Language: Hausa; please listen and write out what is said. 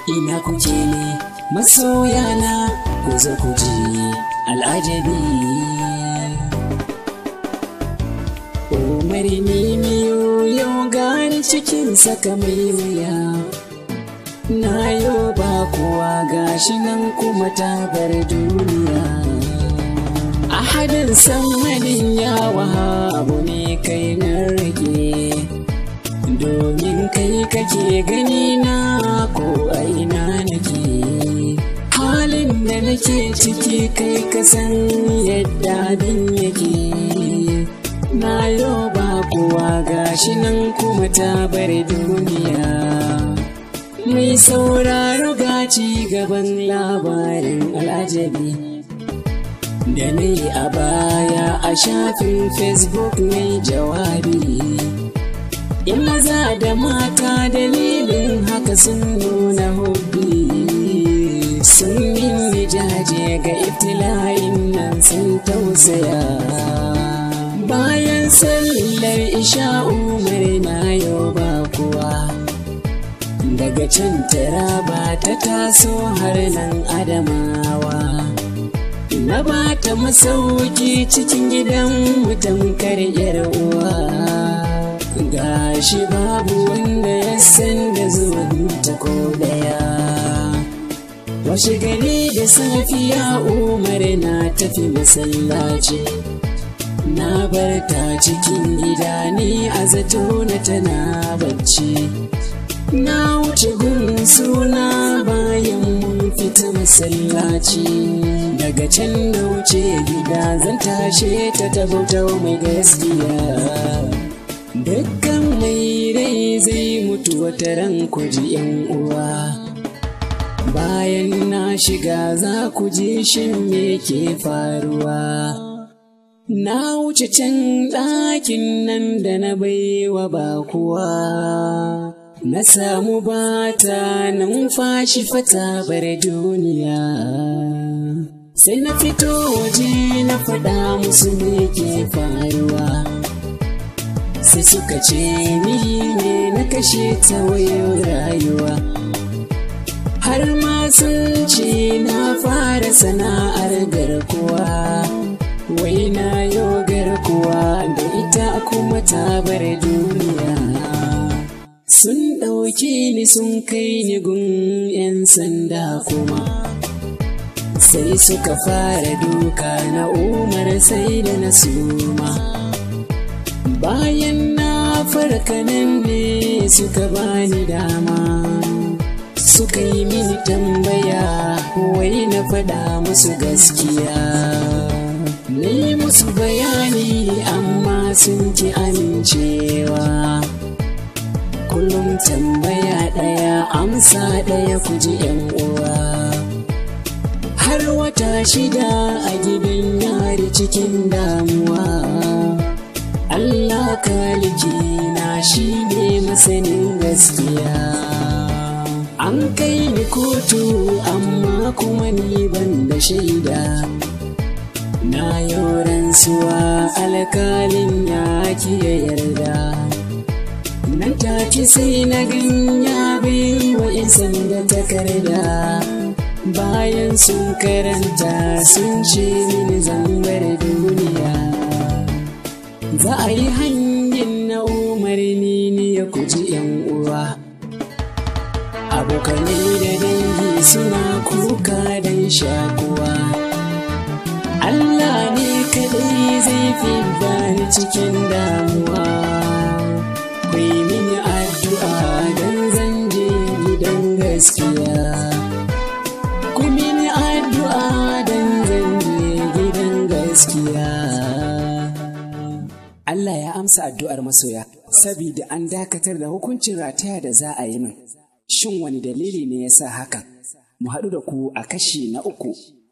ina kuke ne masoyana, ku zo ku ji al'ajabi. Umar miyo yau gani cikin saka mai wuya, na yau ba kowa gashi nan kuma ta bar duniya. Ahadin samadin ya wahabu ne kai na rage, domin kai kake gani na ko aina nake. Halin da nake ciki kai ka san yadda abin yake, na yau ba kowa gashi nan kuma ta bar duniya. Mai sauraro ga ci gaban labarin al'ajabi da na yi a baya a shafin Facebook mai jawabi. In maza da mata dalilin haka sun nuna hobbi, sun yi jaje ga ibtila'in nan sun tausaya. Bayan sallar isha Umar na yau ba kuwa, daga can Taraba ta taso har nan Adamawa. Na ba ta masauki cikin gidan tamkar yar uwa, gashi babu wanda ya san da zuwan ta ko daya. Washe gari da safiya Umar na tafi masallaci, na bar ta cikin gida ni a zato na tana bacci. Na wuce gun suna bayan mun fita masallaci, daga can na wuce gida zan tashe ta bauta mai gaskiya. Dukkan mai rai zai mutu wata ran ku ji yan uwa, bayan na shiga za ku ji shin me ke faruwa. Na wuce can ɗakin nan da na baiwa bakuwa, na samu bata numfashi fata bar duniya. Sai na fito waje na faɗa musu me ke faruwa, sai suka ce ni ne na kashe ta wayo rayuwa. Har ma sun ce na fara sana'ar garkuwa, wai na yau garkuwa da ita kuma ta bar duniya. Sun ɗauke ni sun kai ni gun 'yan sanda kuma, sai suka fara duka na Umar sai da na suma. Bayan na farka nan ne suka bani dama, suka yi mini tambaya wai na faɗa musu gaskiya. Ni musu bayani amma sun ki amincewa, kullum tambaya ɗaya amsa ɗaya ku ji yan uwa. Har wata 6 a gidan yari cikin damuwa, Allah kaliki na shi ne masanin gaskiya. An kai ni kotu amma kuma ni ban da shaida, na yau rantsuwa alkalin ya ki yarda. Nan take sai na ganya bai wa 'yan sanda takarda, bayan sun karanta sun ce mini zambar duniya. Za a yi hanyar na umarni ne ya kuji 'yan uwa, abokanai da dangi suna kuka don shakuwa. Allah ne kadai zai fi bani cikin damuwa, kai mini addu'a don zan je gidan gaskiya. Ku mini addu'a don zan je gidan gaskiya. Allah ya amsa addu'ar masoya, sabida an dakatar da hukuncin rataya da za a yi min. Shin wani dalili ne ya sa hakan? Mu haɗu da ku a kashi na 3.